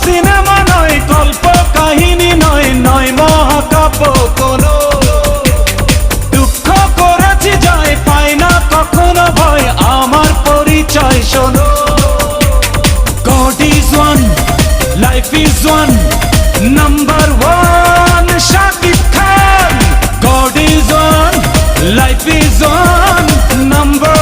Cinema নয়, গল্প কাহিনী নয়, নয় মহাকাব্য কোনো। দুঃখ করেছি যায়, পাই না কখনো ভয়, আমার পরিচয় শোনো। God is one, life is one, number one Shakib Khan. God is one, life is one, number